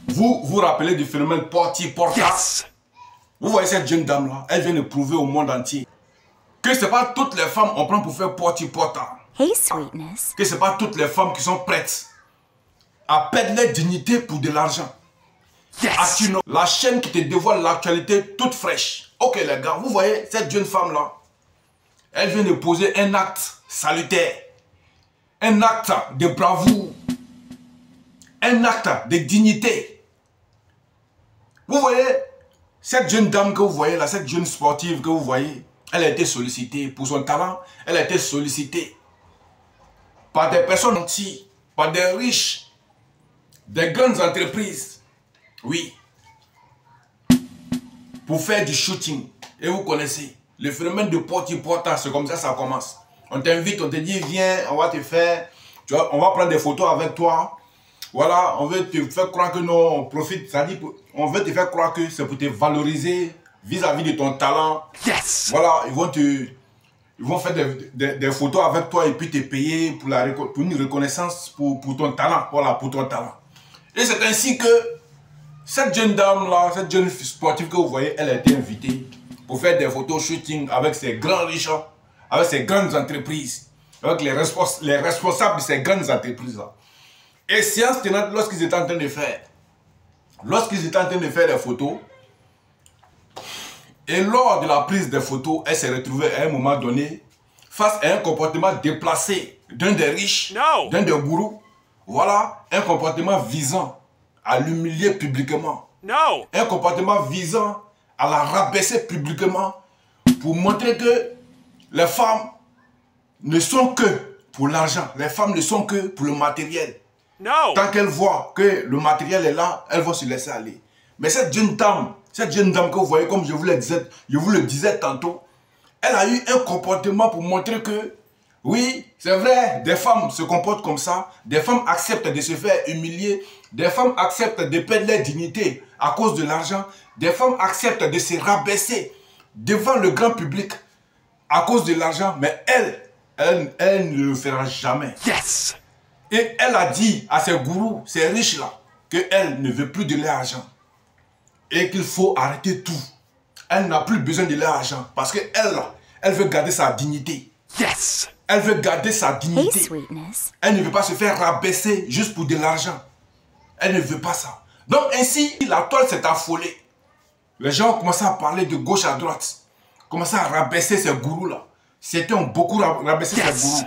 Vous vous rappelez du phénomène Porti-Porta? Yes. Vous voyez cette jeune dame-là, elle vient de prouver au monde entier que ce n'est pas toutes les femmes qu'on prend pour faire Porti-Porta. Hey, sweetness. Que ce n'est pas toutes les femmes qui sont prêtes à perdre leur dignité pour de l'argent. Yes. Actuellement, la chaîne qui te dévoile l'actualité toute fraîche. Ok les gars, vous voyez cette jeune femme-là, elle vient de poser un acte salutaire, un acte de bravoure, un acte de dignité. Vous voyez, cette jeune dame que vous voyez là, cette jeune sportive que vous voyez, elle a été sollicitée pour son talent, elle a été sollicitée par des personnes entières, par des riches, des grandes entreprises, oui, pour faire du shooting. Et vous connaissez, le phénomène de Porti-Porta, c'est comme ça ça commence. On t'invite, on te dit, viens, on va te faire, tu vois, on va prendre des photos avec toi. Voilà, on veut te faire croire que non, on profite, c'est-à-dire on veut te faire croire que c'est pour te valoriser vis-à-vis de ton talent. Yes. Voilà, ils vont faire des photos avec toi et puis te payer pour une reconnaissance pour ton talent. Voilà, pour ton talent. Et c'est ainsi que cette jeune dame-là, cette jeune sportive que vous voyez, elle a été invitée pour faire des photos shooting avec ces grands riches, avec ces grandes entreprises, avec les responsables de ces grandes entreprises-là. Et séance tenante, lorsqu'ils étaient en train de faire, les photos, et lors de la prise des photos, elle s'est retrouvée à un moment donné face à un comportement déplacé d'un des riches, d'un des gourous. Voilà, un comportement visant à l'humilier publiquement. Un comportement visant à la rabaisser publiquement pour montrer que les femmes ne sont que pour l'argent. Les femmes ne sont que pour le matériel. Tant qu'elles voient que le matériel est là, elles vont se laisser aller. Mais cette jeune dame que vous voyez, comme je vous le disais tantôt, elle a eu un comportement pour montrer que, oui, c'est vrai, des femmes se comportent comme ça, des femmes acceptent de se faire humilier, des femmes acceptent de perdre leur dignité à cause de l'argent, des femmes acceptent de se rabaisser devant le grand public à cause de l'argent, mais elle ne le fera jamais. Yes. Et elle a dit à ces gourous, ces riches-là, qu'elle ne veut plus de leur argent. Et qu'il faut arrêter tout. Elle n'a plus besoin de leur argent. Parce qu'elle veut garder sa dignité. Yes. Elle veut garder sa dignité. Hey, sweetness. Elle ne veut pas se faire rabaisser juste pour de l'argent. Elle ne veut pas ça. Donc ainsi, la toile s'est affolée. Les gens ont commencé à parler de gauche à droite. Commencé à rabaisser ces gourous-là. Certains ont beaucoup rabaissé ces gourous.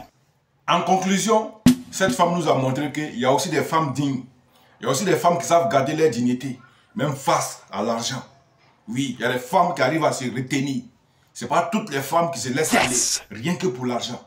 En conclusion, cette femme nous a montré qu'il y a aussi des femmes dignes. Il y a aussi des femmes qui savent garder leur dignité, même face à l'argent. Oui, il y a des femmes qui arrivent à se retenir. Ce n'est pas toutes les femmes qui se laissent aller, rien que pour l'argent.